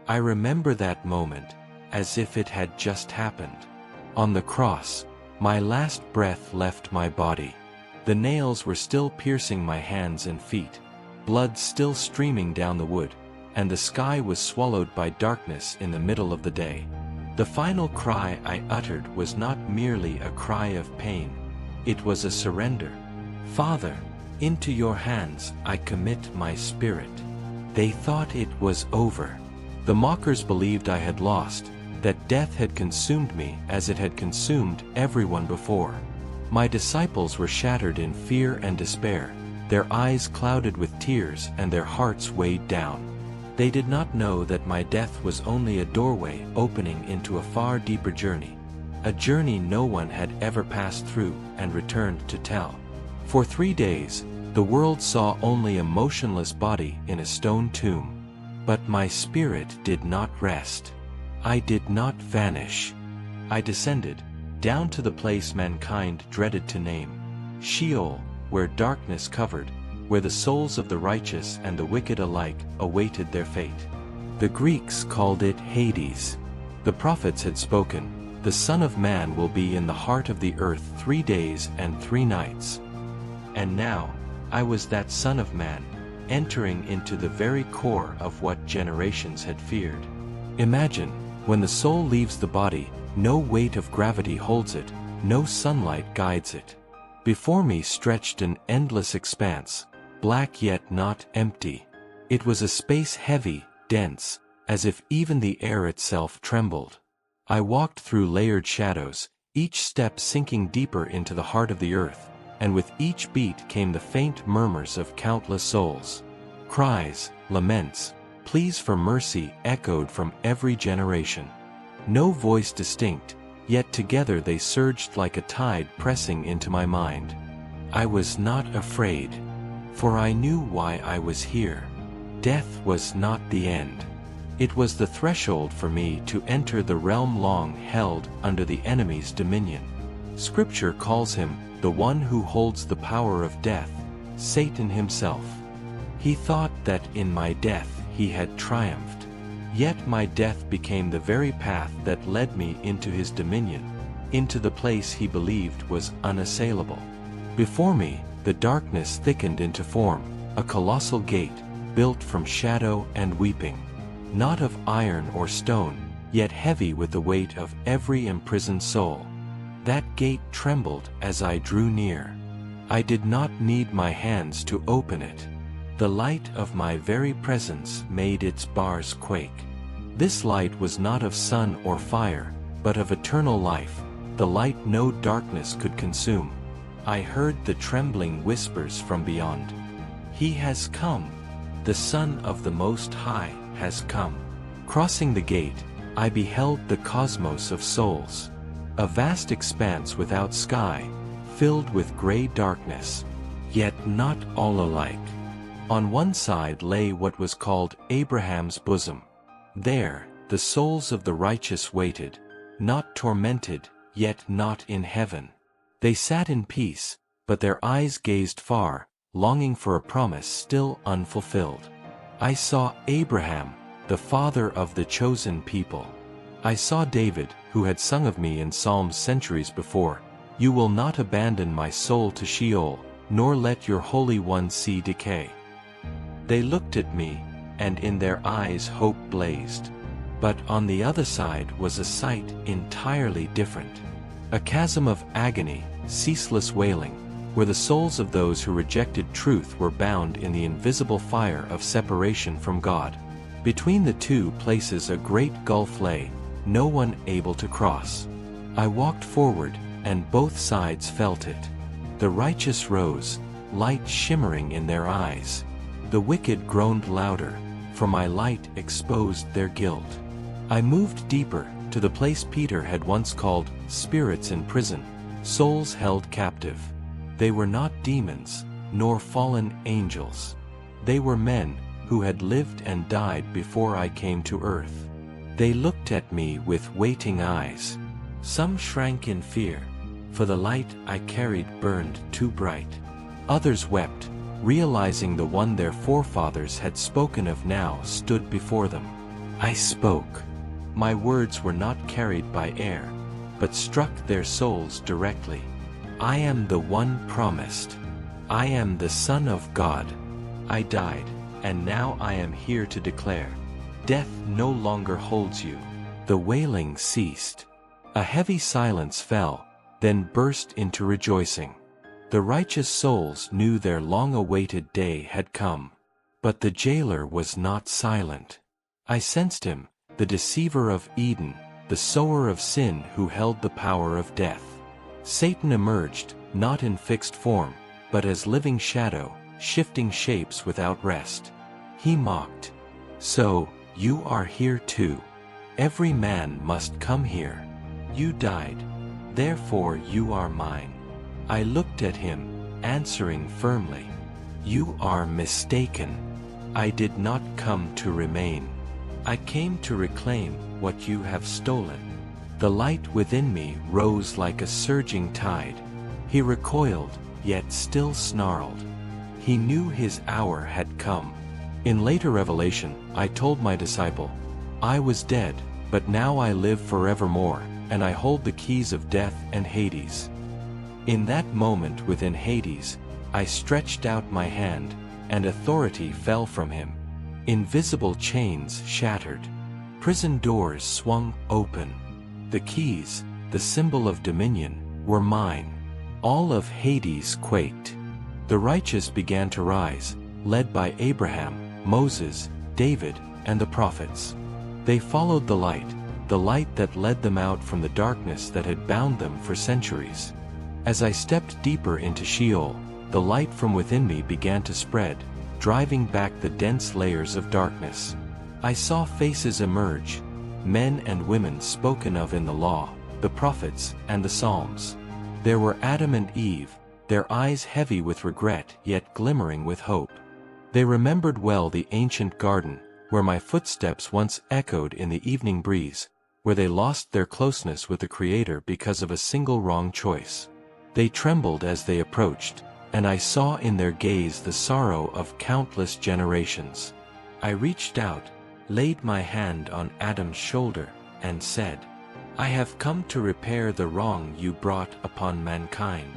I remember that moment, as if it had just happened. On the cross, my last breath left my body. The nails were still piercing my hands and feet, blood still streaming down the wood, and the sky was swallowed by darkness in the middle of the day. The final cry I uttered was not merely a cry of pain. It was a surrender. Father, into your hands I commit my spirit. They thought it was over. The mockers believed I had lost, that death had consumed me as it had consumed everyone before. My disciples were shattered in fear and despair, their eyes clouded with tears and their hearts weighed down. They did not know that my death was only a doorway opening into a far deeper journey, a journey no one had ever passed through and returned to tell. For 3 days, the world saw only a motionless body in a stone tomb. But my spirit did not rest. I did not vanish. I descended, down to the place mankind dreaded to name, Sheol, where darkness covered, where the souls of the righteous and the wicked alike awaited their fate. The Greeks called it Hades. The prophets had spoken, the Son of Man will be in the heart of the earth 3 days and 3 nights. And now, I was that Son of Man, entering into the very core of what generations had feared. Imagine, when the soul leaves the body, no weight of gravity holds it, no sunlight guides it. Before me stretched an endless expanse, black yet not empty. It was a space heavy, dense, as if even the air itself trembled. I walked through layered shadows, each step sinking deeper into the heart of the earth, and with each beat came the faint murmurs of countless souls. Cries, laments, pleas for mercy echoed from every generation. No voice distinct, yet together they surged like a tide pressing into my mind. I was not afraid, for I knew why I was here. Death was not the end. It was the threshold for me to enter the realm long held under the enemy's dominion. Scripture calls him the one who holds the power of death, Satan himself. He thought that in my death he had triumphed. Yet my death became the very path that led me into his dominion, into the place he believed was unassailable. Before me, the darkness thickened into form, a colossal gate, built from shadow and weeping. Not of iron or stone, yet heavy with the weight of every imprisoned soul. That gate trembled as I drew near. I did not need my hands to open it. The light of my very presence made its bars quake. This light was not of sun or fire, but of eternal life, the light no darkness could consume. I heard the trembling whispers from beyond. He has come. The Son of the Most High has come. Crossing the gate, I beheld the cosmos of souls. A vast expanse without sky, filled with gray darkness, yet not all alike. On one side lay what was called Abraham's bosom. There, the souls of the righteous waited, not tormented, yet not in heaven. They sat in peace, but their eyes gazed far, longing for a promise still unfulfilled. I saw Abraham, the father of the chosen people. I saw David, who had sung of me in Psalms centuries before, "You will not abandon my soul to Sheol, nor let your Holy One see decay." They looked at me, and in their eyes hope blazed. But on the other side was a sight entirely different. A chasm of agony, ceaseless wailing, where the souls of those who rejected truth were bound in the invisible fire of separation from God. Between the two places a great gulf lay, no one able to cross. I walked forward, and both sides felt it. The righteous rose, light shimmering in their eyes. The wicked groaned louder, for my light exposed their guilt. I moved deeper, to the place Peter had once called spirits in prison, souls held captive. They were not demons, nor fallen angels. They were men, who had lived and died before I came to earth. They looked at me with waiting eyes. Some shrank in fear, for the light I carried burned too bright. Others wept, realizing the one their forefathers had spoken of now stood before them. I spoke. My words were not carried by air, but struck their souls directly. I am the one promised. I am the Son of God. I died, and now I am here to declare, death no longer holds you. The wailing ceased. A heavy silence fell, then burst into rejoicing. The righteous souls knew their long-awaited day had come. But the jailer was not silent. I sensed him, the deceiver of Eden, the sower of sin who held the power of death. Satan emerged, not in fixed form, but as living shadow, shifting shapes without rest. He mocked. So, you are here too. Every man must come here. You died. Therefore you are mine. I looked at him, answering firmly. You are mistaken. I did not come to remain. I came to reclaim what you have stolen. The light within me rose like a surging tide. He recoiled, yet still snarled. He knew his hour had come. In later revelation, I told my disciple, I was dead, but now I live forevermore, and I hold the keys of death and Hades. In that moment within Hades, I stretched out my hand, and authority fell from him. Invisible chains shattered. Prison doors swung open. The keys, the symbol of dominion, were mine. All of Hades quaked. The righteous began to rise, led by Abraham, Moses, David, and the prophets. They followed the light that led them out from the darkness that had bound them for centuries. As I stepped deeper into Sheol, the light from within me began to spread, driving back the dense layers of darkness. I saw faces emerge, men and women spoken of in the law, the prophets, and the Psalms. There were Adam and Eve, their eyes heavy with regret yet glimmering with hope. They remembered well the ancient garden, where my footsteps once echoed in the evening breeze, where they lost their closeness with the Creator because of a single wrong choice. They trembled as they approached, and I saw in their gaze the sorrow of countless generations. I reached out, laid my hand on Adam's shoulder, and said, I have come to repair the wrong you brought upon mankind.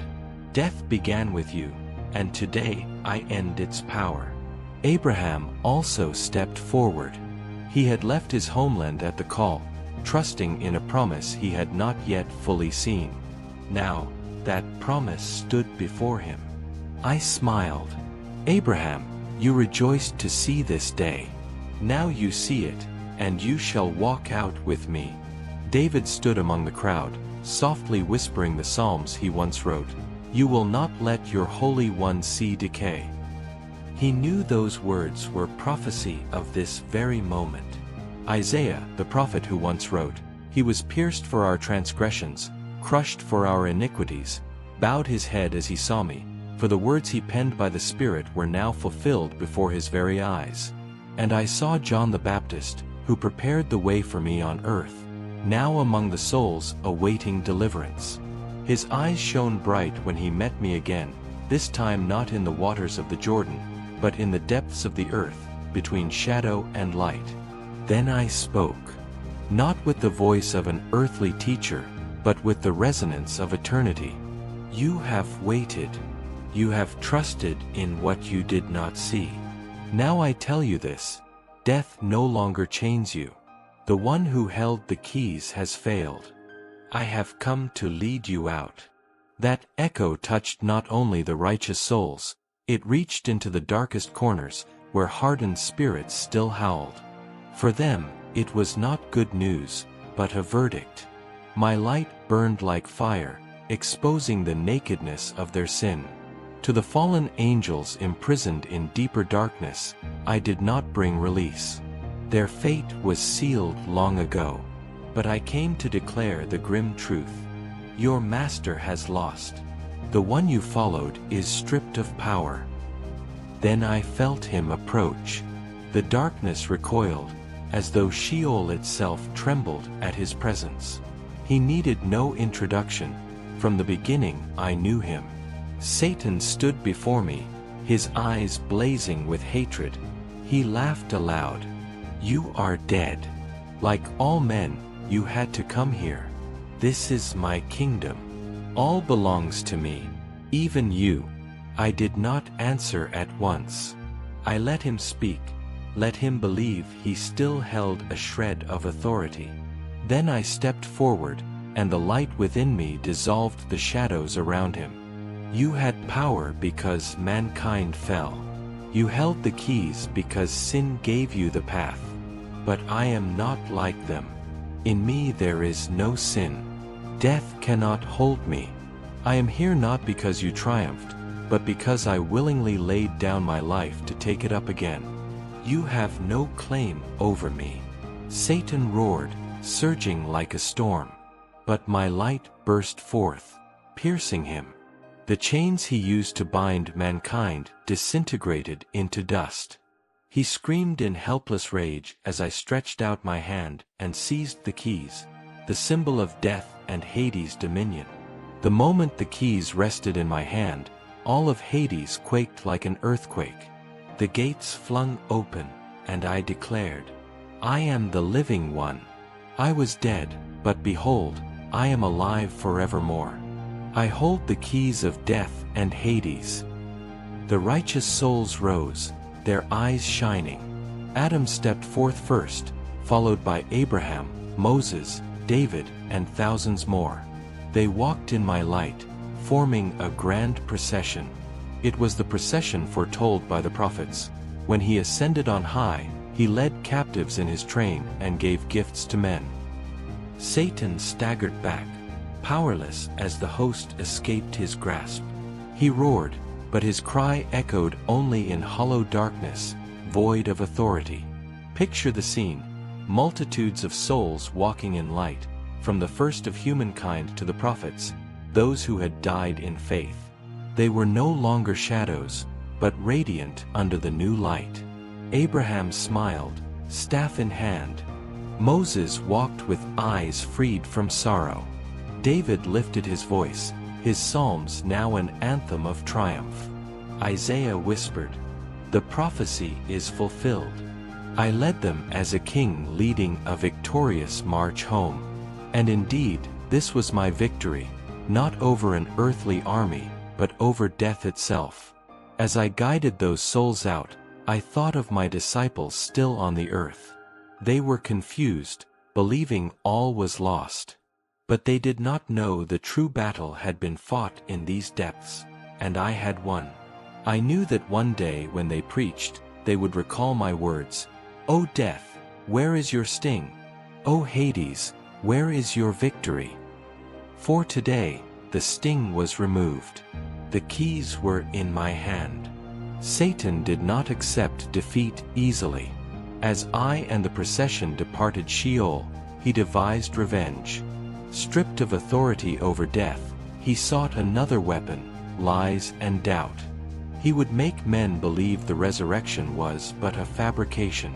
Death began with you, and today I end its power. Abraham also stepped forward. He had left his homeland at the call, trusting in a promise he had not yet fully seen. Now, that promise stood before him. I smiled. Abraham, you rejoiced to see this day. Now you see it, and you shall walk out with me. David stood among the crowd, softly whispering the psalms he once wrote. You will not let your Holy One see decay. He knew those words were prophecy of this very moment. Isaiah, the prophet who once wrote, He was pierced for our transgressions, crushed for our iniquities, bowed his head as he saw me, for the words he penned by the Spirit were now fulfilled before his very eyes. And I saw John the Baptist, who prepared the way for me on earth, now among the souls awaiting deliverance. His eyes shone bright when he met me again, this time not in the waters of the Jordan, but in the depths of the earth, between shadow and light. Then I spoke, not with the voice of an earthly teacher, but with the resonance of eternity. You have waited. You have trusted in what you did not see. Now I tell you this, death no longer chains you. The one who held the keys has failed. I have come to lead you out. That echo touched not only the righteous souls, it reached into the darkest corners, where hardened spirits still howled. For them, it was not good news, but a verdict. My light burned like fire, exposing the nakedness of their sin. To the fallen angels imprisoned in deeper darkness, I did not bring release. Their fate was sealed long ago. But I came to declare the grim truth. Your master has lost. The one you followed is stripped of power. Then I felt him approach. The darkness recoiled, as though Sheol itself trembled at his presence. He needed no introduction. From the beginning I knew him. Satan stood before me, his eyes blazing with hatred. He laughed aloud. You are dead. Like all men, you had to come here. This is my kingdom. All belongs to me, even you." I did not answer at once. I let him speak, let him believe he still held a shred of authority. Then I stepped forward, and the light within me dissolved the shadows around him. "You had power because mankind fell. You held the keys because sin gave you the path. But I am not like them. In me there is no sin. Death cannot hold me. I am here not because you triumphed, but because I willingly laid down my life to take it up again. You have no claim over me." Satan roared, surging like a storm. But my light burst forth, piercing him. The chains he used to bind mankind disintegrated into dust. He screamed in helpless rage as I stretched out my hand and seized the keys, the symbol of death and Hades' dominion. The moment the keys rested in my hand, all of Hades quaked like an earthquake. The gates flung open, and I declared, "I am the living one. I was dead, but behold, I am alive forevermore. I hold the keys of death and Hades." The righteous souls rose, their eyes shining. Adam stepped forth first, followed by Abraham, Moses, David, and thousands more. They walked in my light, forming a grand procession. It was the procession foretold by the prophets. When he ascended on high, he led captives in his train and gave gifts to men. Satan staggered back, powerless as the host escaped his grasp. He roared, but his cry echoed only in hollow darkness, void of authority. Picture the scene: multitudes of souls walking in light, from the first of humankind to the prophets, those who had died in faith. They were no longer shadows, but radiant under the new light. Abraham smiled, staff in hand. Moses walked with eyes freed from sorrow. David lifted his voice, his psalms now an anthem of triumph. Isaiah whispered, "The prophecy is fulfilled." I led them as a king leading a victorious march home. And indeed, this was my victory, not over an earthly army, but over death itself. As I guided those souls out, I thought of my disciples still on the earth. They were confused, believing all was lost. But they did not know the true battle had been fought in these depths, and I had won. I knew that one day when they preached, they would recall my words, "O death, where is your sting? O Hades, where is your victory?" For today, the sting was removed. The keys were in my hand. Satan did not accept defeat easily. As I and the procession departed Sheol, he devised revenge. Stripped of authority over death, he sought another weapon, lies and doubt. He would make men believe the resurrection was but a fabrication.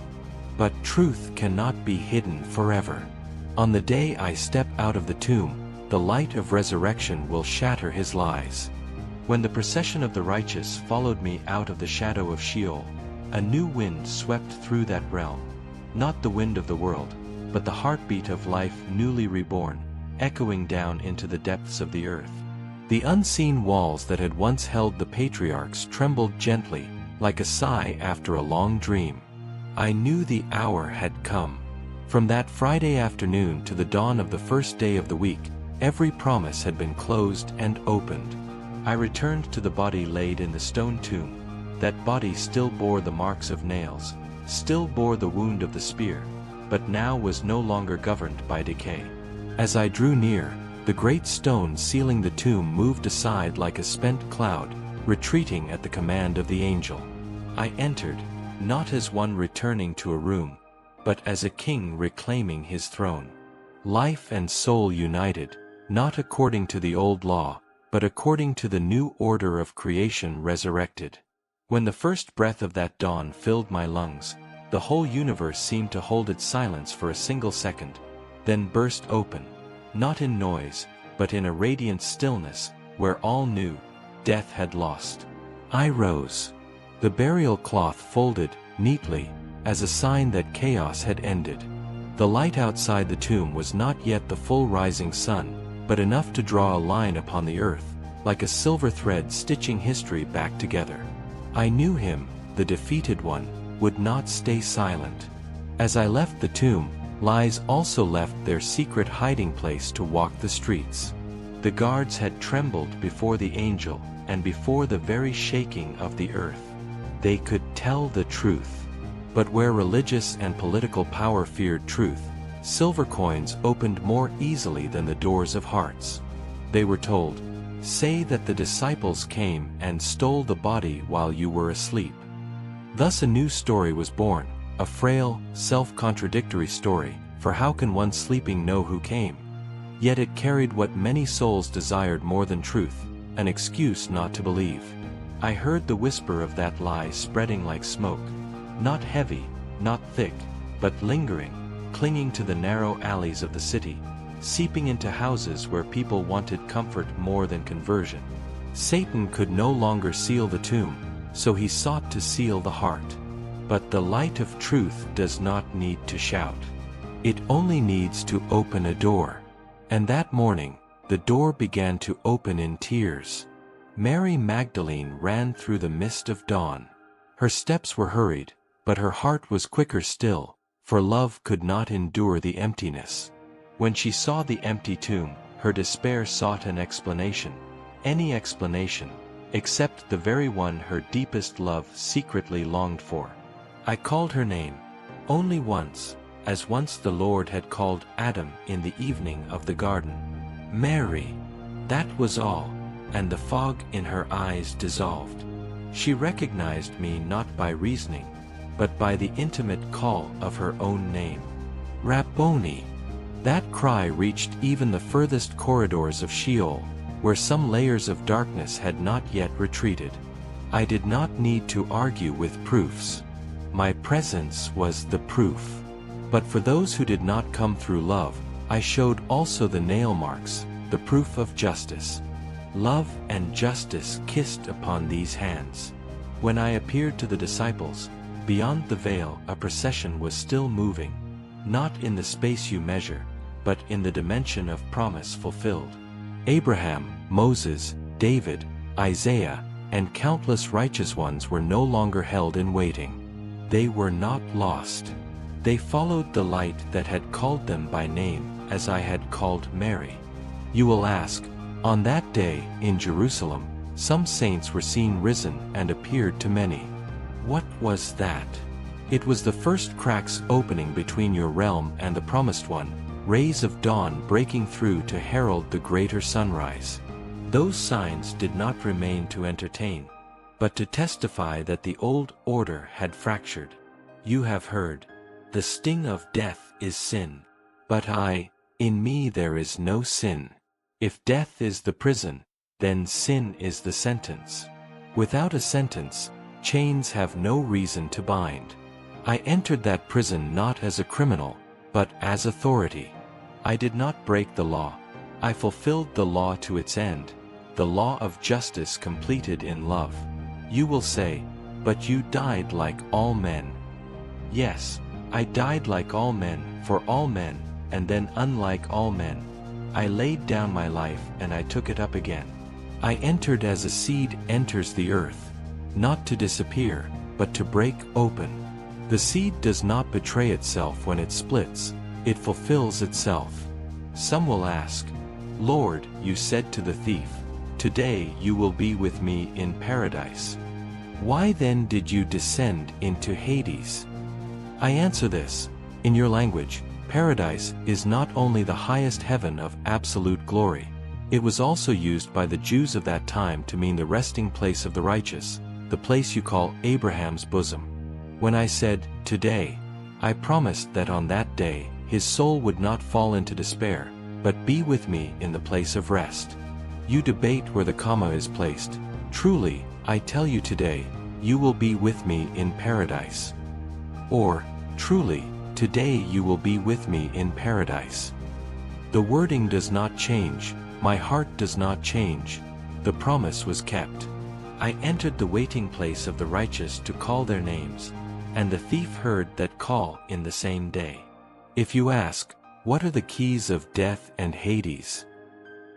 But truth cannot be hidden forever. On the day I step out of the tomb, the light of resurrection will shatter his lies. When the procession of the righteous followed me out of the shadow of Sheol, a new wind swept through that realm. Not the wind of the world, but the heartbeat of life newly reborn, echoing down into the depths of the earth. The unseen walls that had once held the patriarchs trembled gently, like a sigh after a long dream. I knew the hour had come. From that Friday afternoon to the dawn of the first day of the week, every promise had been closed and opened. I returned to the body laid in the stone tomb. That body still bore the marks of nails, still bore the wound of the spear, but now was no longer governed by decay. As I drew near, the great stone sealing the tomb moved aside like a spent cloud, retreating at the command of the angel. I entered, not as one returning to a room, but as a king reclaiming his throne. Life and soul united, not according to the old law, but according to the new order of creation resurrected. When the first breath of that dawn filled my lungs, the whole universe seemed to hold its silence for a single second, then burst open, not in noise, but in a radiant stillness, where all knew, death had lost. I rose. The burial cloth folded, neatly, as a sign that chaos had ended. The light outside the tomb was not yet the full rising sun, but enough to draw a line upon the earth, like a silver thread stitching history back together. I knew him, the defeated one, would not stay silent. As I left the tomb, lies also left their secret hiding place to walk the streets. The guards had trembled before the angel, and before the very shaking of the earth. They could tell the truth. But where religious and political power feared truth, silver coins opened more easily than the doors of hearts. They were told, "Say that the disciples came and stole the body while you were asleep." Thus a new story was born, a frail, self-contradictory story, for how can one sleeping know who came? Yet it carried what many souls desired more than truth, an excuse not to believe. I heard the whisper of that lie spreading like smoke, not heavy, not thick, but lingering, clinging to the narrow alleys of the city, seeping into houses where people wanted comfort more than conversion. Satan could no longer seal the tomb, so he sought to seal the heart. But the light of truth does not need to shout. It only needs to open a door. And that morning, the door began to open in tears. Mary Magdalene ran through the mist of dawn. Her steps were hurried, but her heart was quicker still, for love could not endure the emptiness. When she saw the empty tomb, her despair sought an explanation, any explanation, except the very one her deepest love secretly longed for. I called her name, only once, as once the Lord had called Adam in the evening of the garden. Mary! That was all, and the fog in her eyes dissolved. She recognized me not by reasoning, but by the intimate call of her own name. Rabboni! That cry reached even the furthest corridors of Sheol, where some layers of darkness had not yet retreated. I did not need to argue with proofs. My presence was the proof. But for those who did not come through love, I showed also the nail marks, the proof of justice. Love and justice kissed upon these hands. When I appeared to the disciples, beyond the veil a procession was still moving, not in the space you measure, but in the dimension of promise fulfilled. Abraham, Moses, David, Isaiah, and countless righteous ones were no longer held in waiting. They were not lost. They followed the light that had called them by name, as I had called Mary. You will ask, on that day, in Jerusalem, some saints were seen risen and appeared to many. What was that? It was the first cracks opening between your realm and the promised one, rays of dawn breaking through to herald the greater sunrise. Those signs did not remain to entertain, but to testify that the old order had fractured. You have heard, the sting of death is sin. But in me there is no sin. If death is the prison, then sin is the sentence. Without a sentence, chains have no reason to bind. I entered that prison not as a criminal, but as authority. I did not break the law. I fulfilled the law to its end, the law of justice completed in love. You will say, but you died like all men. Yes, I died like all men, for all men, and then unlike all men. I laid down my life and I took it up again. I entered as a seed enters the earth, not to disappear, but to break open. The seed does not betray itself when it splits, it fulfills itself. Some will ask, Lord, you said to the thief, today you will be with me in paradise. Why then did you descend into Hades? I answer this, in your language, paradise is not only the highest heaven of absolute glory. It was also used by the Jews of that time to mean the resting place of the righteous, the place you call Abraham's bosom. When I said, today, I promised that on that day, his soul would not fall into despair, but be with me in the place of rest. You debate where the comma is placed. Truly, I tell you today, you will be with me in paradise. Or, truly, today you will be with me in paradise. The wording does not change, my heart does not change, the promise was kept. I entered the waiting place of the righteous to call their names. and the thief heard that call in the same day. If you ask, what are the keys of death and Hades?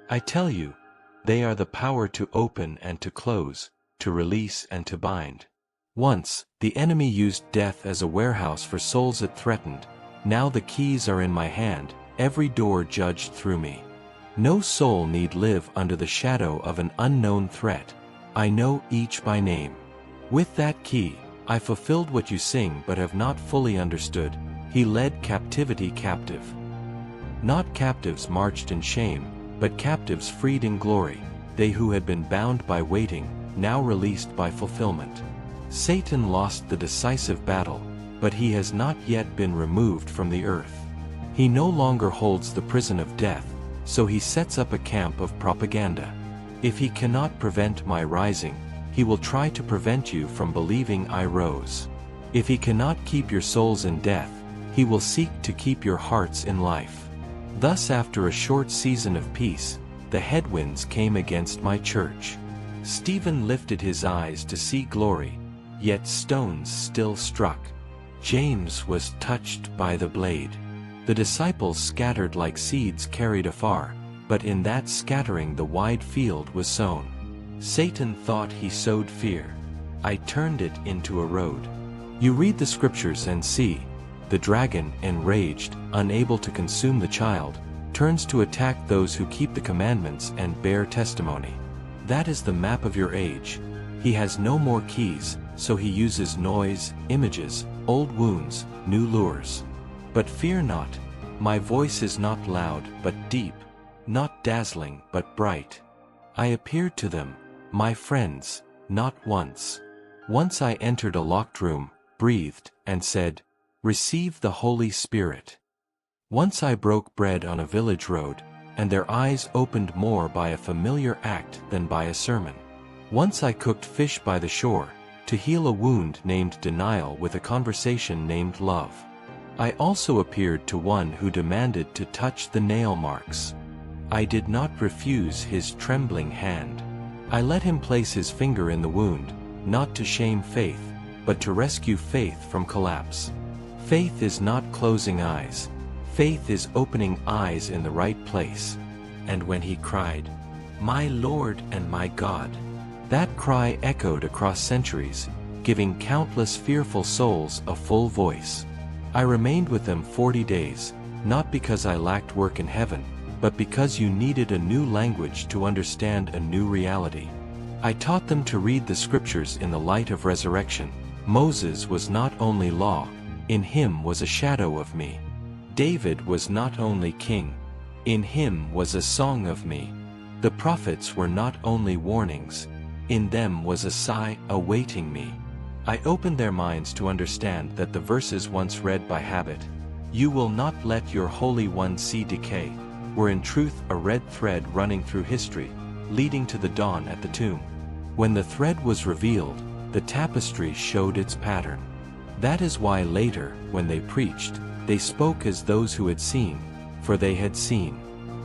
I tell you, they are the power to open and to close, to release and to bind. Once, the enemy used death as a warehouse for souls it threatened. Now the keys are in my hand, every door judged through me. No soul need live under the shadow of an unknown threat. I know each by name. With that key, I fulfilled what you sing but have not fully understood. He led captivity captive. Not captives marched in shame, but captives freed in glory, they who had been bound by waiting, now released by fulfillment. Satan lost the decisive battle, but he has not yet been removed from the earth. He no longer holds the prison of death, so he sets up a camp of propaganda. If he cannot prevent my rising, he will try to prevent you from believing I rose. If he cannot keep your souls in death, he will seek to keep your hearts in life. Thus, after a short season of peace, the headwinds came against my church. Stephen lifted his eyes to see glory, yet stones still struck. James was touched by the blade. The disciples scattered like seeds carried afar, but in that scattering the wide field was sown. Satan thought he sowed fear. I turned it into a road. You read the scriptures and see, the dragon, enraged, unable to consume the child, turns to attack those who keep the commandments and bear testimony. That is the map of your age. He has no more keys, so he uses noise, images, old wounds, new lures. But fear not, my voice is not loud but deep, not dazzling but bright. I appeared to them, my friends, not once. Once I entered a locked room, breathed, and said, "Receive the Holy Spirit." Once I broke bread on a village road, and their eyes opened more by a familiar act than by a sermon. Once I cooked fish by the shore, to heal a wound named denial with a conversation named love. I also appeared to one who demanded to touch the nail marks. I did not refuse his trembling hand. I let him place his finger in the wound, not to shame faith, but to rescue faith from collapse. Faith is not closing eyes. Faith is opening eyes in the right place. And when he cried, "My Lord and my God," that cry echoed across centuries, giving countless fearful souls a full voice. I remained with them 40 days, not because I lacked work in heaven, but because you needed a new language to understand a new reality. I taught them to read the scriptures in the light of resurrection. Moses was not only law, in him was a shadow of me. David was not only king, in him was a song of me. The prophets were not only warnings, in them was a sigh awaiting me. I opened their minds to understand that the verses once read by habit, "You will not let your Holy One see decay," were in truth a red thread running through history, leading to the dawn at the tomb. When the thread was revealed, the tapestry showed its pattern. That is why later, when they preached, they spoke as those who had seen, for they had seen.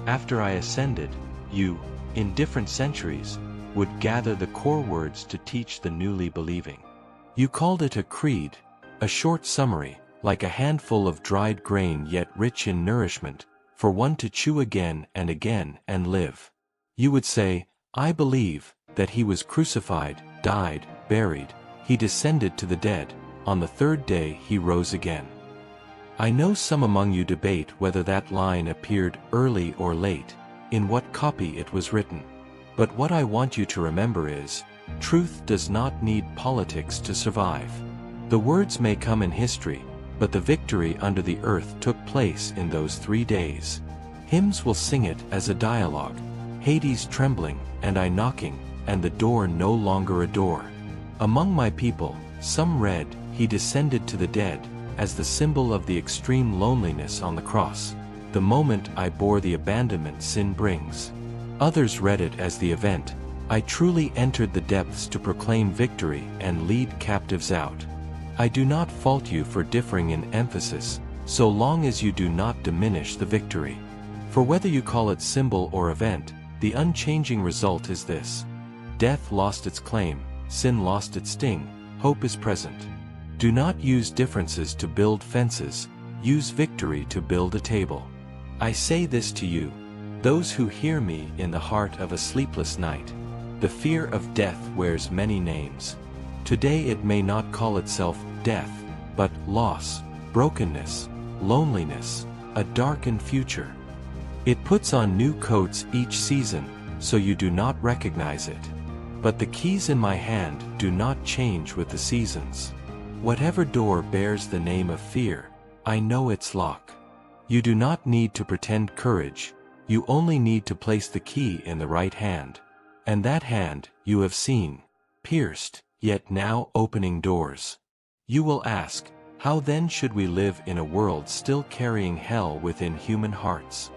After I ascended, you, in different centuries, would gather the core words to teach the newly believing. You called it a creed, a short summary, like a handful of dried grain yet rich in nourishment, for one to chew again and live. You would say, "I believe that he was crucified, died, buried, he descended to the dead, on the third day he rose again." I know some among you debate whether that line appeared early or late, in what copy it was written. But what I want you to remember is, truth does not need politics to survive. The words may come in history, but the victory under the earth took place in those 3 days. Hymns will sing it as a dialogue, Hades trembling, and I knocking, and the door no longer a door. Among my people, some read, "He descended to the dead," as the symbol of the extreme loneliness on the cross, the moment I bore the abandonment sin brings. Others read it as the event, "I truly entered the depths to proclaim victory and lead captives out." I do not fault you for differing in emphasis, so long as you do not diminish the victory. For whether you call it symbol or event, the unchanging result is this: death lost its claim, sin lost its sting, hope is present. Do not use differences to build fences, use victory to build a table. I say this to you, those who hear me in the heart of a sleepless night. The fear of death wears many names. Today it may not call itself death, but loss, brokenness, loneliness, a darkened future. It puts on new coats each season, so you do not recognize it. But the keys in my hand do not change with the seasons. Whatever door bears the name of fear, I know its lock. You do not need to pretend courage, you only need to place the key in the right hand. And that hand, you have seen, pierced, yet now opening doors. You will ask, how then should we live in a world still carrying hell within human hearts?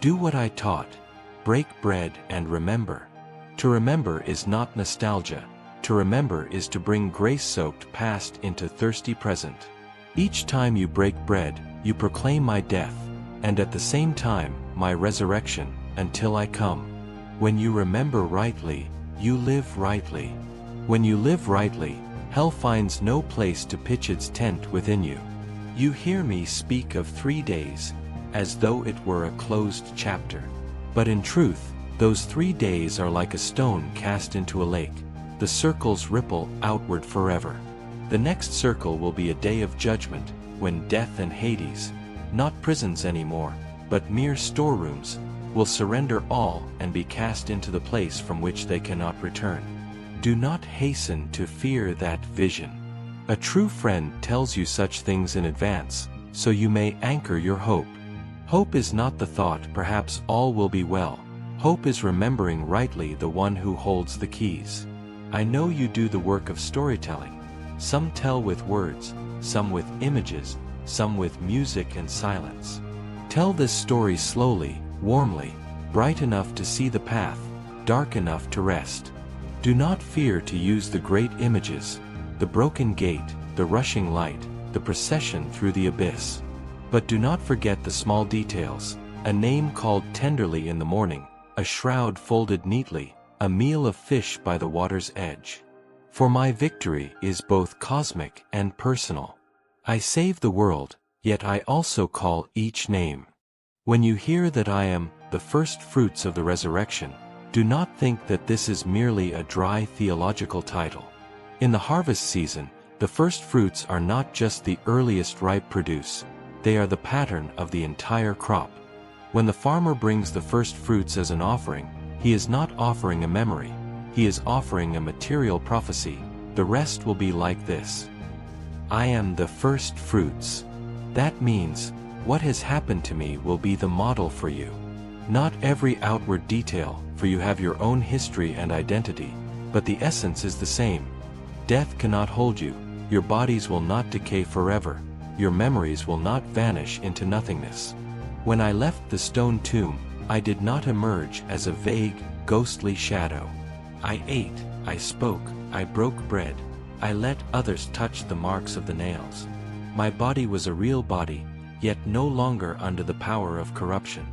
Do what I taught, break bread and remember. To remember is not nostalgia, to remember is to bring grace-soaked past into thirsty present. Each time you break bread, you proclaim my death, and at the same time, my resurrection, until I come. When you remember rightly, you live rightly. When you live rightly, hell finds no place to pitch its tent within you. You hear me speak of 3 days, as though it were a closed chapter. But in truth, those 3 days are like a stone cast into a lake. The circles ripple outward forever. The next circle will be a day of judgment, when death and Hades, not prisons anymore, but mere storerooms, will surrender all and be cast into the place from which they cannot return. Do not hasten to fear that vision. A true friend tells you such things in advance, so you may anchor your hope. Hope is not the thought perhaps all will be well. Hope is remembering rightly the one who holds the keys. I know you do the work of storytelling. Some tell with words, some with images, some with music and silence. Tell this story slowly, warmly, bright enough to see the path, dark enough to rest. Do not fear to use the great images, the broken gate, the rushing light, the procession through the abyss. But do not forget the small details, a name called tenderly in the morning, a shroud folded neatly, a meal of fish by the water's edge. For my victory is both cosmic and personal. I save the world, yet I also call each name. When you hear that I am the first fruits of the resurrection, do not think that this is merely a dry theological title. In the harvest season, the first fruits are not just the earliest ripe produce, they are the pattern of the entire crop. When the farmer brings the first fruits as an offering, he is not offering a memory, he is offering a material prophecy. The rest will be like this. I am the first fruits. That means, what has happened to me will be the model for you. Not every outward detail, for you have your own history and identity, but the essence is the same. Death cannot hold you, your bodies will not decay forever, your memories will not vanish into nothingness. When I left the stone tomb, I did not emerge as a vague, ghostly shadow. I ate, I spoke, I broke bread, I let others touch the marks of the nails. My body was a real body, yet no longer under the power of corruption.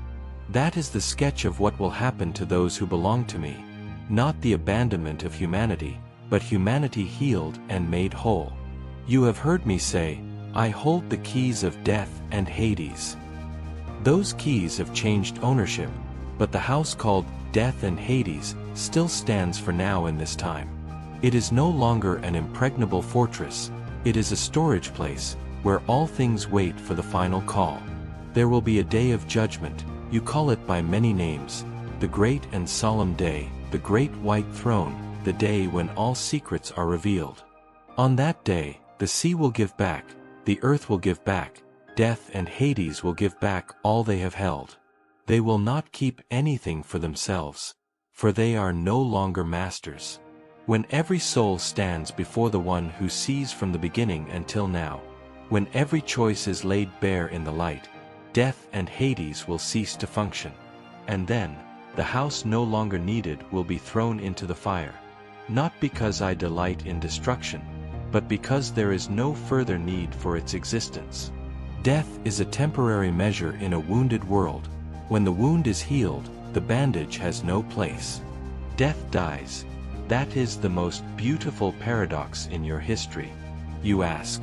That is the sketch of what will happen to those who belong to me. Not the abandonment of humanity, but humanity healed and made whole. You have heard me say, I hold the keys of death and Hades. Those keys have changed ownership, but the house called Death and Hades still stands for now in this time. It is no longer an impregnable fortress, it is a storage place, where all things wait for the final call. There will be a day of judgment, you call it by many names, the great and solemn day, the great white throne, the day when all secrets are revealed. On that day, the sea will give back, the earth will give back, death and Hades will give back all they have held. They will not keep anything for themselves, for they are no longer masters. When every soul stands before the one who sees from the beginning until now, when every choice is laid bare in the light, death and Hades will cease to function. And then, the house no longer needed will be thrown into the fire. Not because I delight in destruction, but because there is no further need for its existence. Death is a temporary measure in a wounded world. When the wound is healed, the bandage has no place. Death dies. That is the most beautiful paradox in your history. you ask?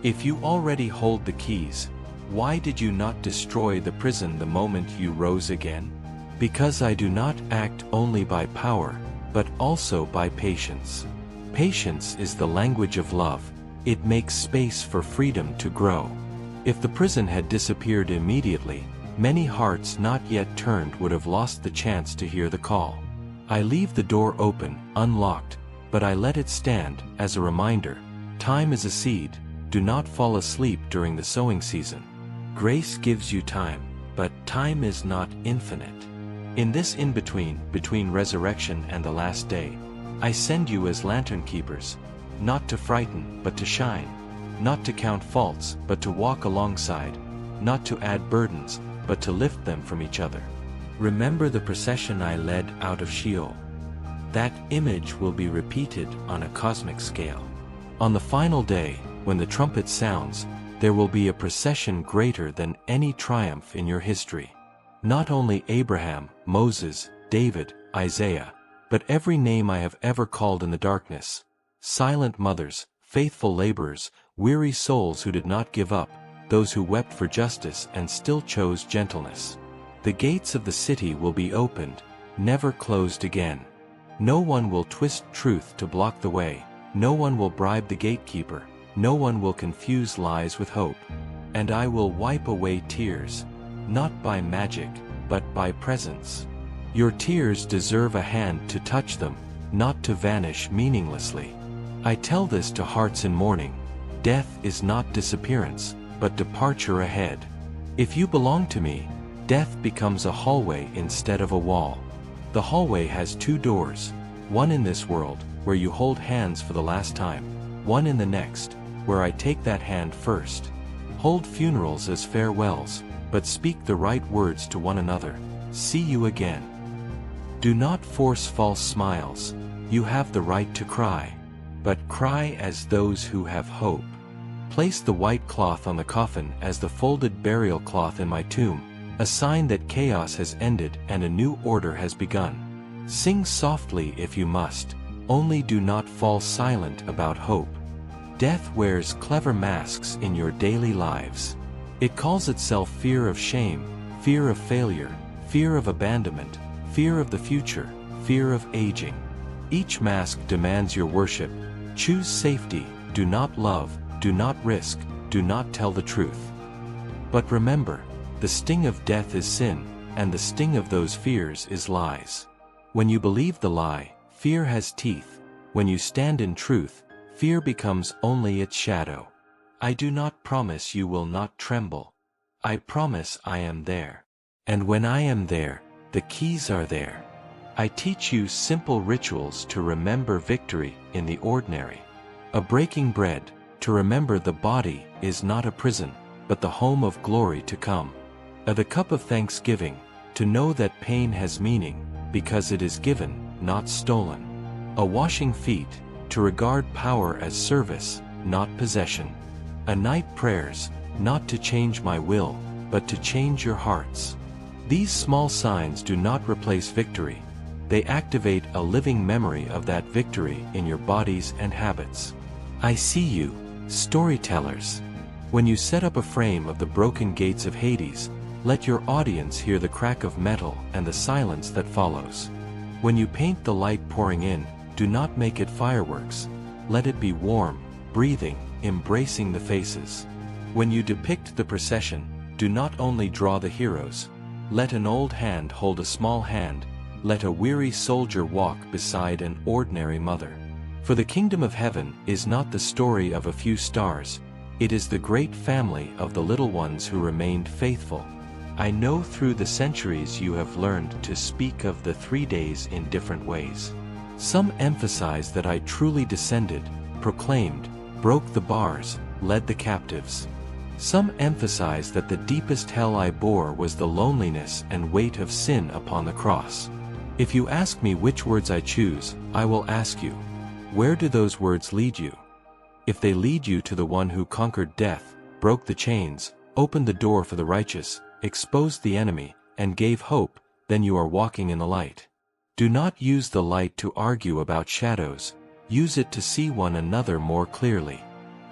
If you already hold the keys, why did you not destroy the prison the moment you rose again? Because I do not act only by power, but also by patience. Patience is the language of love. It makes space for freedom to grow. If the prison had disappeared immediately, many hearts not yet turned would have lost the chance to hear the call. I leave the door open, unlocked, but I let it stand as a reminder. Time is a seed. Do not fall asleep during the sowing season. Grace gives you time, but time is not infinite. In this in-between, between resurrection and the last day, I send you as lantern keepers, not to frighten, but to shine, not to count faults, but to walk alongside, not to add burdens, but to lift them from each other. Remember the procession I led out of Sheol. That image will be repeated on a cosmic scale. On the final day, when the trumpet sounds, there will be a procession greater than any triumph in your history. Not only Abraham, Moses, David, Isaiah, but every name I have ever called in the darkness. Silent mothers, faithful laborers, weary souls who did not give up, those who wept for justice and still chose gentleness. The gates of the city will be opened, never closed again. No one will twist truth to block the way. No one will bribe the gatekeeper. No one will confuse lies with hope. And I will wipe away tears, not by magic, but by presence. Your tears deserve a hand to touch them, not to vanish meaninglessly. I tell this to hearts in mourning. Death is not disappearance, but departure ahead. If you belong to me, death becomes a hallway instead of a wall. The hallway has two doors, one in this world, where you hold hands for the last time, one in the next, where I take that hand first. Hold funerals as farewells, but speak the right words to one another. See you again. Do not force false smiles. You have the right to cry, but cry as those who have hope. Place the white cloth on the coffin as the folded burial cloth in my tomb, a sign that chaos has ended and a new order has begun. Sing softly if you must, only do not fall silent about hope. Death wears clever masks in your daily lives. It calls itself fear of shame, fear of failure, fear of abandonment, fear of the future, fear of aging. Each mask demands your worship. Choose safety, do not love, do not risk, do not tell the truth. But remember, the sting of death is sin, and the sting of those fears is lies. When you believe the lie, fear has teeth. When you stand in truth, fear becomes only its shadow. I do not promise you will not tremble. I promise I am there. And when I am there, the keys are there. I teach you simple rituals to remember victory in the ordinary. A breaking bread, to remember the body is not a prison, but the home of glory to come. The cup of thanksgiving, to know that pain has meaning, because it is given, not stolen. A washing feet, to regard power as service, not possession. A night prayers, not to change my will, but to change your hearts. These small signs do not replace victory. They activate a living memory of that victory in your bodies and habits. I see you, storytellers. When you set up a frame of the broken gates of Hades, let your audience hear the crack of metal and the silence that follows. When you paint the light pouring in, do not make it fireworks. Let it be warm, breathing, embracing the faces. When you depict the procession, do not only draw the heroes. Let an old hand hold a small hand. Let a weary soldier walk beside an ordinary mother. For the kingdom of heaven is not the story of a few stars. It is the great family of the little ones who remained faithful. I know through the centuries you have learned to speak of the 3 days in different ways. Some emphasize that I truly descended, proclaimed, broke the bars, led the captives. Some emphasize that the deepest hell I bore was the loneliness and weight of sin upon the cross. If you ask me which words I choose, I will ask you, where do those words lead you? If they lead you to the one who conquered death, broke the chains, opened the door for the righteous, exposed the enemy, and gave hope, then you are walking in the light. Do not use the light to argue about shadows. Use it to see one another more clearly.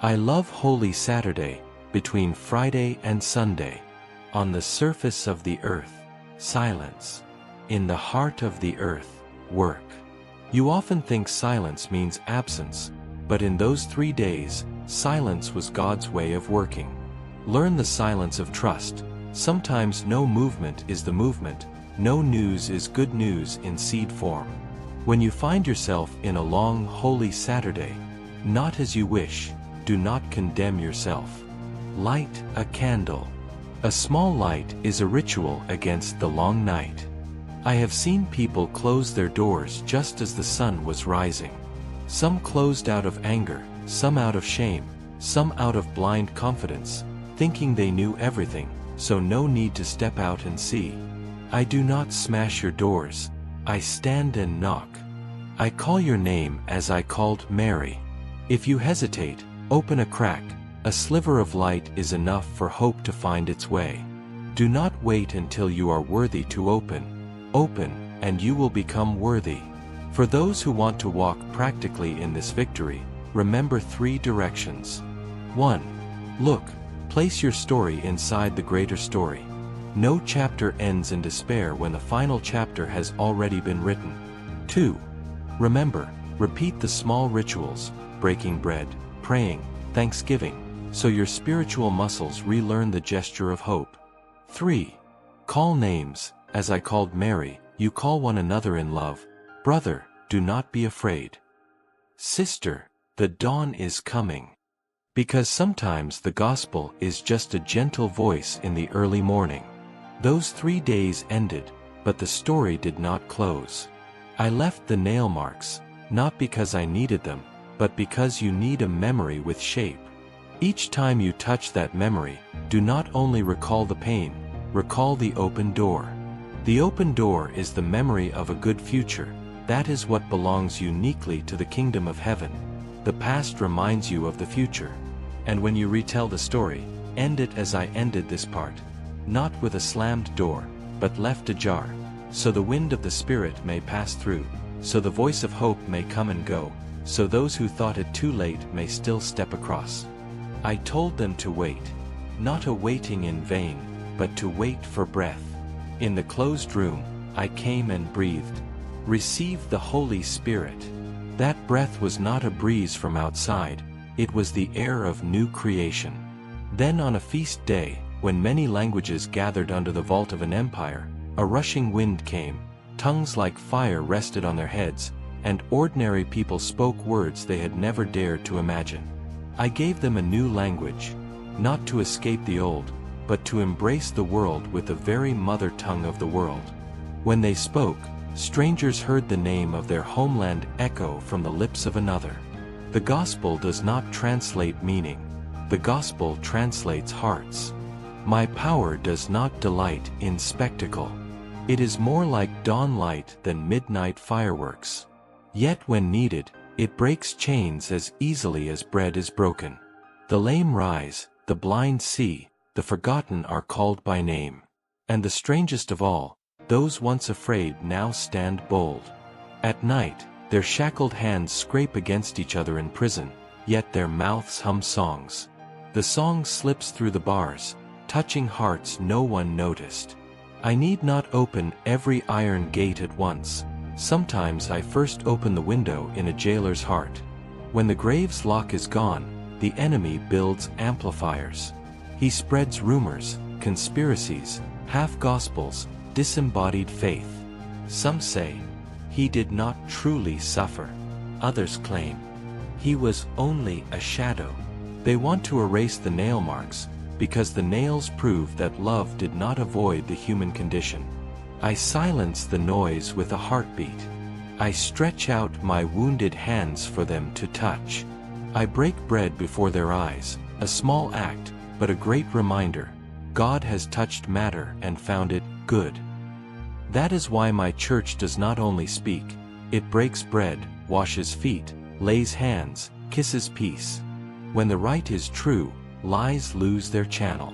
I love Holy Saturday, between Friday and Sunday. On the surface of the earth, silence. In the heart of the earth, work. You often think silence means absence, but in those 3 days, silence was God's way of working. Learn the silence of trust. Sometimes no movement is the movement, no news is good news in seed form. When you find yourself in a long Holy Saturday, not as you wish, do not condemn yourself. Light a candle. A small light is a ritual against the long night. I have seen people close their doors just as the sun was rising. Some closed out of anger, some out of shame, some out of blind confidence, thinking they knew everything, so no need to step out and see. I do not smash your doors. I stand and knock. I call your name as I called Mary. If you hesitate, open a crack. A sliver of light is enough for hope to find its way. Do not wait until you are worthy to open. Open, and you will become worthy. For those who want to walk practically in this victory, remember 3 directions. 1. Look, place your story inside the greater story. No chapter ends in despair when the final chapter has already been written. 2. Remember, repeat the small rituals, breaking bread, praying, thanksgiving, so your spiritual muscles relearn the gesture of hope. 3. Call names, as I called Mary, you call one another in love. Brother, do not be afraid. Sister, the dawn is coming. Because sometimes the gospel is just a gentle voice in the early morning. Those 3 days ended, but the story did not close. I left the nail marks, not because I needed them, but because you need a memory with shape. Each time you touch that memory, do not only recall the pain, recall the open door. The open door is the memory of a good future. That is what belongs uniquely to the kingdom of heaven. The past reminds you of the future. And when you retell the story, end it as I ended this part. Not with a slammed door, but left ajar, so the wind of the Spirit may pass through, so the voice of hope may come and go, so those who thought it too late may still step across. I told them to wait, not a waiting in vain, but to wait for breath. In the closed room, I came and breathed. Receive the Holy Spirit. That breath was not a breeze from outside, it was the air of new creation. Then on a feast day, when many languages gathered under the vault of an empire, a rushing wind came, tongues like fire rested on their heads, and ordinary people spoke words they had never dared to imagine. I gave them a new language, not to escape the old, but to embrace the world with the very mother tongue of the world. When they spoke, strangers heard the name of their homeland echo from the lips of another. The gospel does not translate meaning. The gospel translates hearts. My power does not delight in spectacle. It is more like dawn light than midnight fireworks. Yet when needed, it breaks chains as easily as bread is broken. The lame rise, the blind see, the forgotten are called by name. And the strangest of all, those once afraid now stand bold. At night, their shackled hands scrape against each other in prison, yet their mouths hum songs. The song slips through the bars, touching hearts no one noticed. I need not open every iron gate at once. Sometimes I first open the window in a jailer's heart. When the grave's lock is gone, the enemy builds amplifiers. He spreads rumors, conspiracies, half-gospels, disembodied faith. Some say, he did not truly suffer. Others claim, he was only a shadow. They want to erase the nail marks, because the nails prove that love did not avoid the human condition. I silence the noise with a heartbeat. I stretch out my wounded hands for them to touch. I break bread before their eyes, a small act, but a great reminder. God has touched matter and found it good. That is why my church does not only speak, it breaks bread, washes feet, lays hands, kisses peace. When the right is true, lies lose their channel.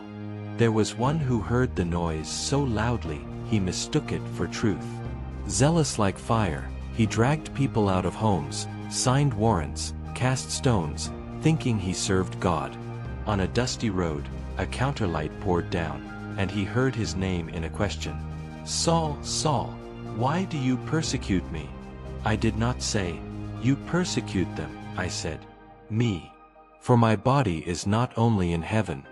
There was one who heard the noise so loudly, he mistook it for truth. Zealous like fire, he dragged people out of homes, signed warrants, cast stones, thinking he served God. On a dusty road, a counterlight poured down, and he heard his name in a question. "Saul, Saul, why do you persecute me?" I did not say, "You persecute them," I said, "Me. For my body is not only in heaven.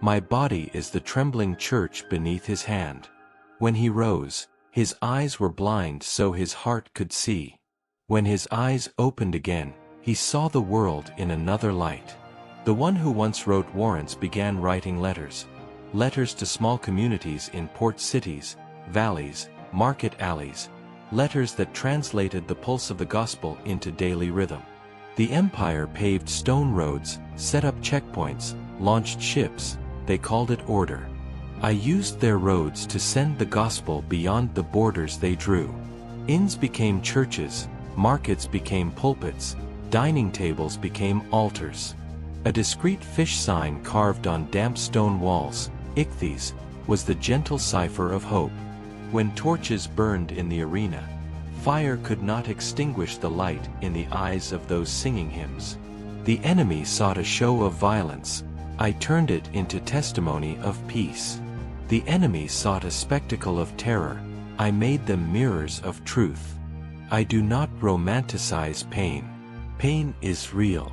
My body is the trembling church beneath his hand." When he rose, his eyes were blind so his heart could see. When his eyes opened again, he saw the world in another light. The one who once wrote warrants began writing letters. Letters to small communities in port cities, valleys, market alleys. Letters that translated the pulse of the gospel into daily rhythm. The empire paved stone roads, set up checkpoints, launched ships. They called it order. I used their roads to send the gospel beyond the borders they drew. Inns became churches, markets became pulpits, dining tables became altars. A discreet fish sign carved on damp stone walls, ichthyes, was the gentle cipher of hope. When torches burned in the arena, fire could not extinguish the light in the eyes of those singing hymns. The enemy sought a show of violence. I turned it into testimony of peace. The enemy sought a spectacle of terror. I made them mirrors of truth. I do not romanticize pain. Pain is real.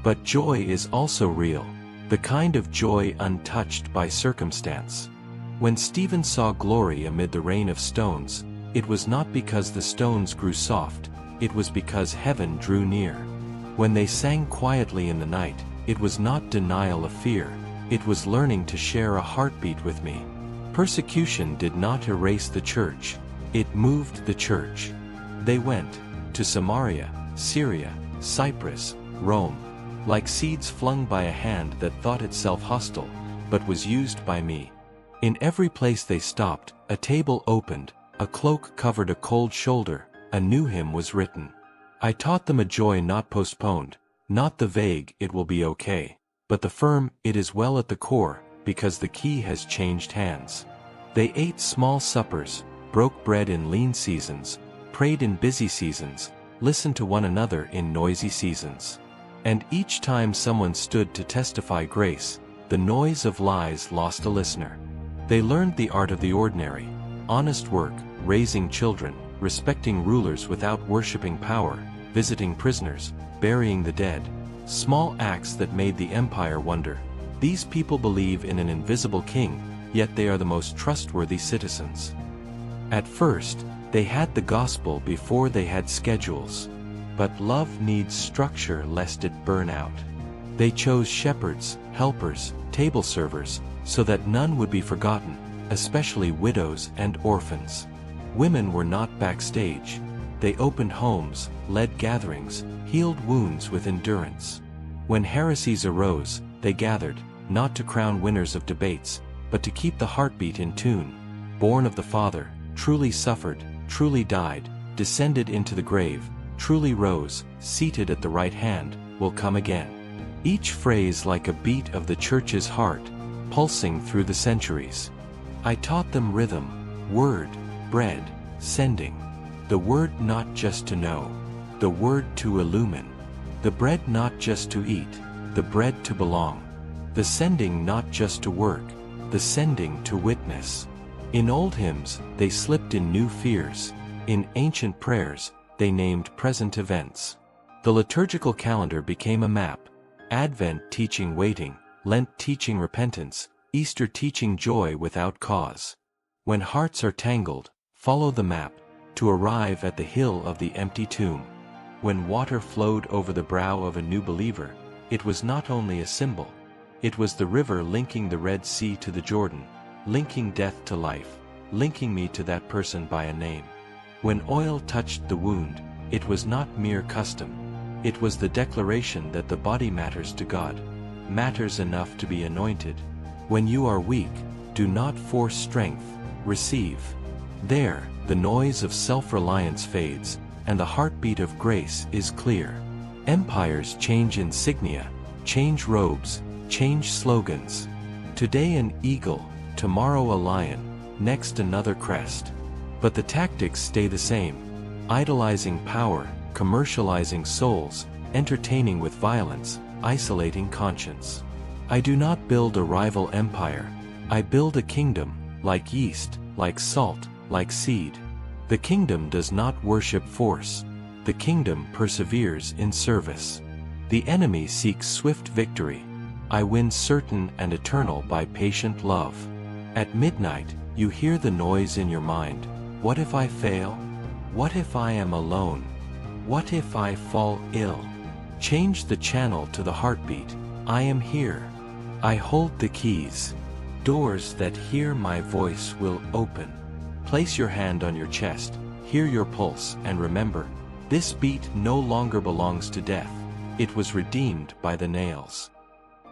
But joy is also real, the kind of joy untouched by circumstance. When Stephen saw glory amid the rain of stones, it was not because the stones grew soft, it was because heaven drew near. When they sang quietly in the night, it was not denial of fear, it was learning to share a heartbeat with me. Persecution did not erase the church, it moved the church. They went to Samaria, Syria, Cyprus, Rome, like seeds flung by a hand that thought itself hostile, but was used by me. In every place they stopped, a table opened, a cloak covered a cold shoulder, a new hymn was written. I taught them a joy not postponed, not the vague "it will be okay," but the firm "it is well" at the core, because the key has changed hands. They ate small suppers, broke bread in lean seasons, prayed in busy seasons, listened to one another in noisy seasons. And each time someone stood to testify grace, the noise of lies lost a listener. They learned the art of the ordinary, honest work, raising children, respecting rulers without worshiping power, visiting prisoners, burying the dead, small acts that made the empire wonder. These people believe in an invisible king, yet they are the most trustworthy citizens. At first, they had the gospel before they had schedules. But love needs structure lest it burn out. They chose shepherds, helpers, table servers, so that none would be forgotten, especially widows and orphans. Women were not backstage. They opened homes, led gatherings, healed wounds with endurance. When heresies arose, they gathered, not to crown winners of debates, but to keep the heartbeat in tune. Born of the Father, truly suffered, truly died, descended into the grave, truly rose, seated at the right hand, will come again. Each phrase like a beat of the church's heart, pulsing through the centuries. I taught them rhythm, word, bread, sending. The word not just to know, the word to illumine. The bread not just to eat, the bread to belong. The sending not just to work, the sending to witness. In old hymns, they slipped in new fears. In ancient prayers, they named present events. The liturgical calendar became a map. Advent teaching waiting, Lent teaching repentance, Easter teaching joy without cause. When hearts are tangled, follow the map, to arrive at the hill of the empty tomb. When water flowed over the brow of a new believer, it was not only a symbol. It was the river linking the Red Sea to the Jordan, linking death to life, linking me to that person by a name. When oil touched the wound, it was not mere custom. It was the declaration that the body matters to God, matters enough to be anointed. When you are weak, do not force strength, receive. There, the noise of self-reliance fades, and the heartbeat of grace is clear. Empires change insignia, change robes, change slogans. Today an eagle, tomorrow a lion, next another crest. But the tactics stay the same. Idolizing power, commercializing souls, entertaining with violence, isolating conscience. I do not build a rival empire. I build a kingdom, like yeast, like salt, like seed. The kingdom does not worship force. The kingdom perseveres in service. The enemy seeks swift victory. I win certain and eternal by patient love. At midnight, you hear the noise in your mind. What if I fail? What if I am alone? What if I fall ill? Change the channel to the heartbeat. I am here. I hold the keys. Doors that hear my voice will open. Place your hand on your chest, hear your pulse, and remember, this beat no longer belongs to death. It was redeemed by the nails.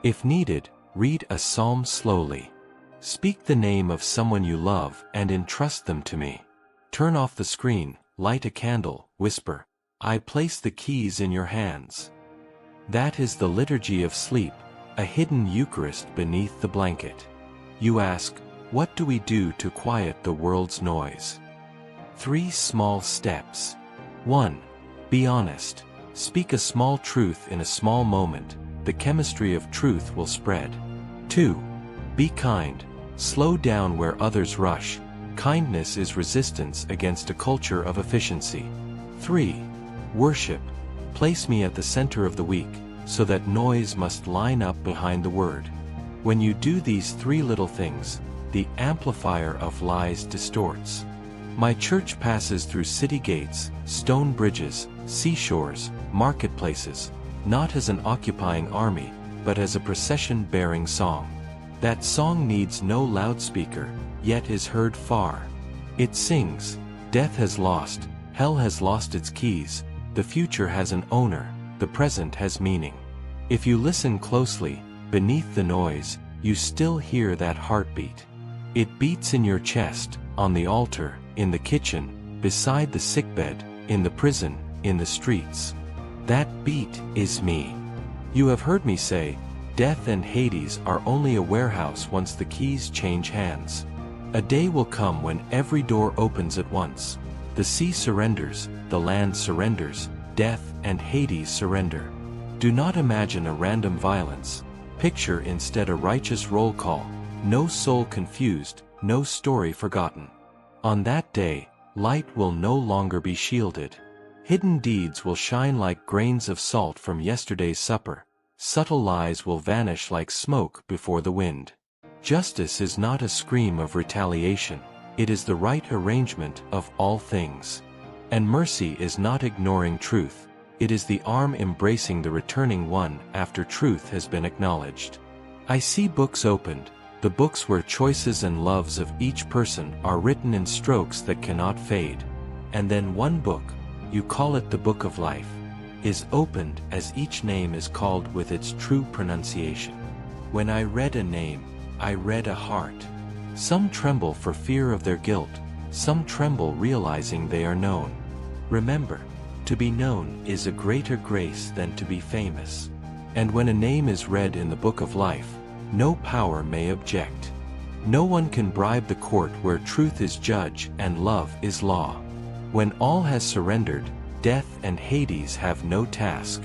If needed, read a psalm slowly. Speak the name of someone you love and entrust them to me. Turn off the screen, light a candle, whisper, I place the keys in your hands. That is the liturgy of sleep, a hidden Eucharist beneath the blanket. You ask, what do we do to quiet the world's noise? 3 small steps. 1. Be honest. Speak a small truth in a small moment. The chemistry of truth will spread. 2. Be kind. Slow down where others rush. Kindness is resistance against a culture of efficiency. 3. Worship. Place me at the center of the week, so that noise must line up behind the word. When you do these 3 little things, the amplifier of lies distorts. My church passes through city gates, stone bridges, seashores, marketplaces, not as an occupying army, but as a procession-bearing song. That song needs no loudspeaker, yet is heard far. It sings, death has lost, hell has lost its keys, the future has an owner, the present has meaning. If you listen closely, beneath the noise, you still hear that heartbeat. It beats in your chest, on the altar, in the kitchen, beside the sickbed, in the prison, in the streets. That beat is me. You have heard me say, death and Hades are only a warehouse once the keys change hands. A day will come when every door opens at once. The sea surrenders, the land surrenders, death and Hades surrender. Do not imagine a random violence. Picture instead a righteous roll call, no soul confused, no story forgotten. On that day, light will no longer be shielded. Hidden deeds will shine like grains of salt from yesterday's supper. Subtle lies will vanish like smoke before the wind. Justice is not a scream of retaliation, it is the right arrangement of all things. And mercy is not ignoring truth, it is the arm embracing the returning one after truth has been acknowledged. I see books opened, the books where choices and loves of each person are written in strokes that cannot fade. And then one book, you call it the Book of Life, is opened as each name is called with its true pronunciation. When I read a name, I read a heart. Some tremble for fear of their guilt, some tremble realizing they are known. Remember, to be known is a greater grace than to be famous. And when a name is read in the Book of Life, no power may object. No one can bribe the court where truth is judge and love is law. When all has surrendered, death and Hades have no task.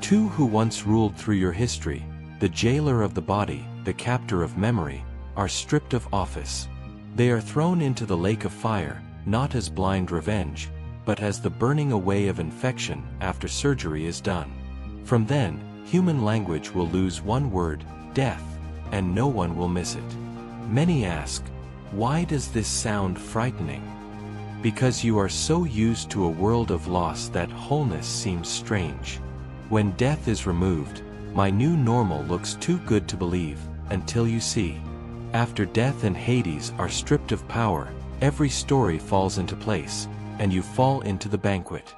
2 who once ruled through your history, the jailer of the body, the captor of memory, are stripped of office. They are thrown into the lake of fire, not as blind revenge, but as the burning away of infection after surgery is done. From then, human language will lose one word, death, and no one will miss it. Many ask, why does this sound frightening? Because you are so used to a world of loss that wholeness seems strange. When death is removed, my new normal looks too good to believe, until you see. After death and Hades are stripped of power, every story falls into place, and you fall into the banquet.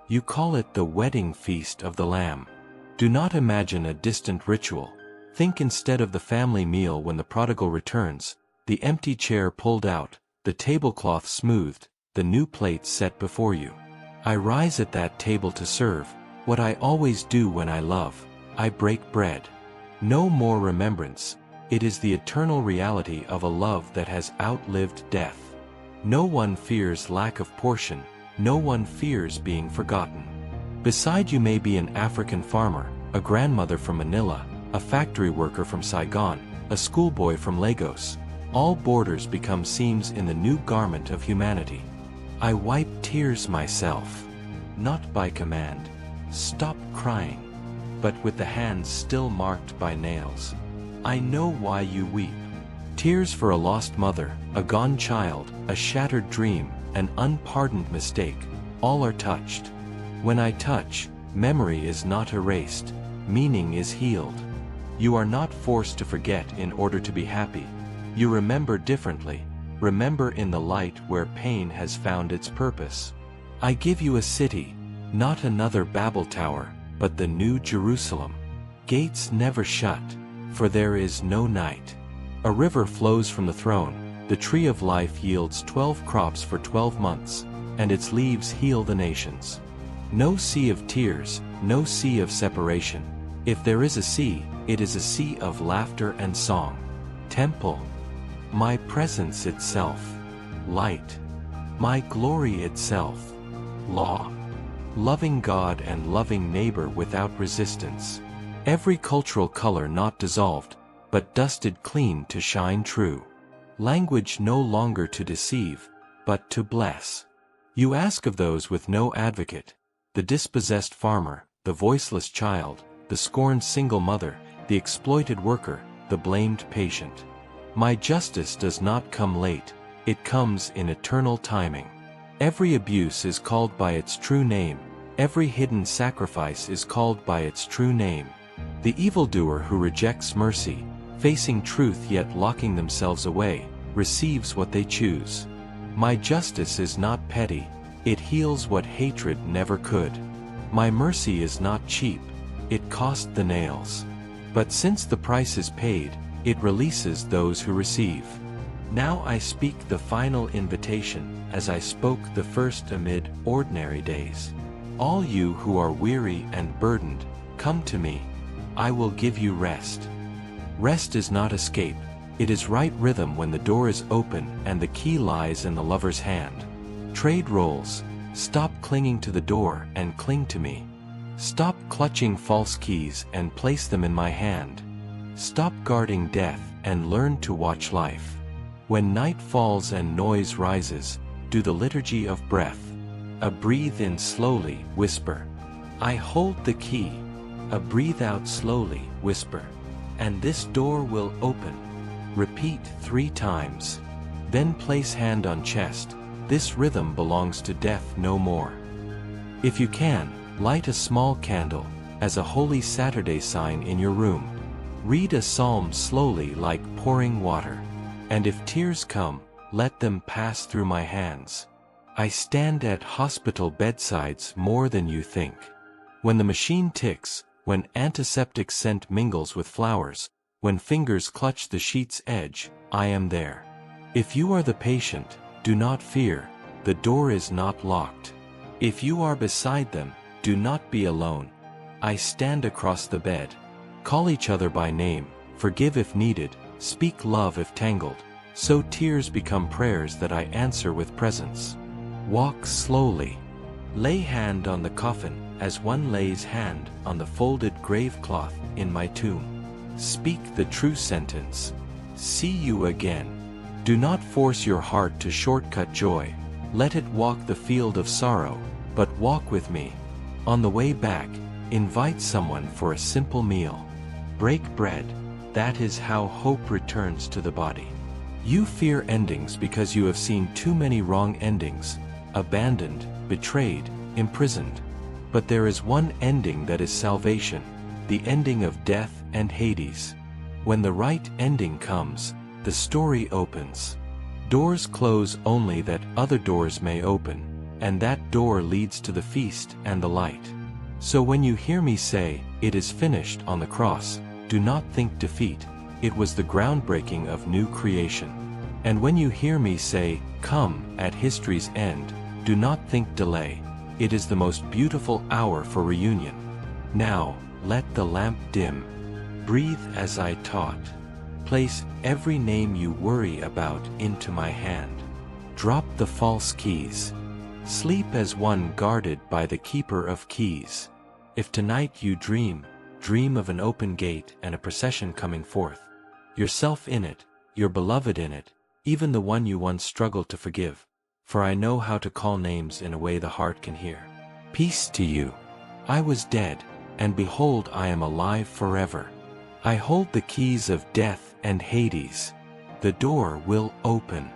You call it the wedding feast of the Lamb. Do not imagine a distant ritual. Think instead of the family meal when the prodigal returns, the empty chair pulled out, the tablecloth smoothed, the new plate set before you. I rise at that table to serve, what I always do when I love, I break bread. No more remembrance, it is the eternal reality of a love that has outlived death. No one fears lack of portion, no one fears being forgotten. Beside you may be an African farmer, a grandmother from Manila, a factory worker from Saigon, a schoolboy from Lagos. All borders become seams in the new garment of humanity. I wipe tears myself, not by command. Stop crying, but with the hands still marked by nails. I know why you weep. Tears for a lost mother, a gone child, a shattered dream, an unpardoned mistake, all are touched. When I touch, memory is not erased, meaning is healed. You are not forced to forget in order to be happy. You remember differently, remember in the light where pain has found its purpose. I give you a city, not another Babel tower, but the new Jerusalem. Gates never shut, for there is no night. A river flows from the throne, the tree of life yields 12 crops for 12 months, and its leaves heal the nations. No sea of tears, no sea of separation. If there is a sea, it is a sea of laughter and song. Temple, my presence itself. Light, my glory itself. Law, loving God and loving neighbor without resistance. Every cultural color not dissolved, but dusted clean to shine true. Language no longer to deceive, but to bless. You ask of those with no advocate, the dispossessed farmer, the voiceless child, the scorned single mother, the exploited worker, the blamed patient. My justice does not come late, it comes in eternal timing. Every abuse is called by its true name, every hidden sacrifice is called by its true name. The evildoer who rejects mercy, facing truth yet locking themselves away, receives what they choose. My justice is not petty, it heals what hatred never could. My mercy is not cheap, it cost the nails. But since the price is paid, it releases those who receive. Now I speak the final invitation, as I spoke the first amid ordinary days. All you who are weary and burdened, come to me. I will give you rest. Rest is not escape, it is right rhythm when the door is open and the key lies in the lover's hand. Trade roles, stop clinging to the door and cling to me. Stop clutching false keys and place them in my hand. Stop guarding death and learn to watch life. When night falls and noise rises, do the liturgy of breath. A breathe in slowly, whisper. I hold the key. A breathe out slowly, whisper. And this door will open. Repeat 3 times. Then place hand on chest. This rhythm belongs to death no more. If you can, light a small candle, as a Holy Saturday sign in your room. Read a psalm slowly like pouring water. And if tears come, let them pass through my hands. I stand at hospital bedsides more than you think. When the machine ticks, when antiseptic scent mingles with flowers, when fingers clutch the sheet's edge, I am there. If you are the patient, do not fear, the door is not locked. If you are beside them, do not be alone. I stand across the bed. Call each other by name, forgive if needed, speak love if tangled, so tears become prayers that I answer with presence. Walk slowly. Lay hand on the coffin, as one lays hand on the folded grave cloth in my tomb. Speak the true sentence. See you again. Do not force your heart to shortcut joy. Let it walk the field of sorrow, but walk with me. On the way back, invite someone for a simple meal. Break bread. That is how hope returns to the body. You fear endings because you have seen too many wrong endings, abandoned, betrayed, imprisoned. But there is one ending that is salvation, the ending of death and Hades. When the right ending comes, the story opens. Doors close only that other doors may open, and that door leads to the feast and the light. So when you hear me say, "It is finished" on the cross, do not think defeat, it was the groundbreaking of new creation. And when you hear me say, "Come" at history's end, do not think delay, it is the most beautiful hour for reunion. Now, let the lamp dim. Breathe as I taught. Place every name you worry about into my hand. Drop the false keys. Sleep as one guarded by the keeper of keys. If tonight you dream, dream of an open gate and a procession coming forth. Yourself in it, your beloved in it, even the one you once struggled to forgive. For I know how to call names in a way the heart can hear. Peace to you. I was dead, and behold I am alive forever. I hold the keys of death and Hades. The door will open.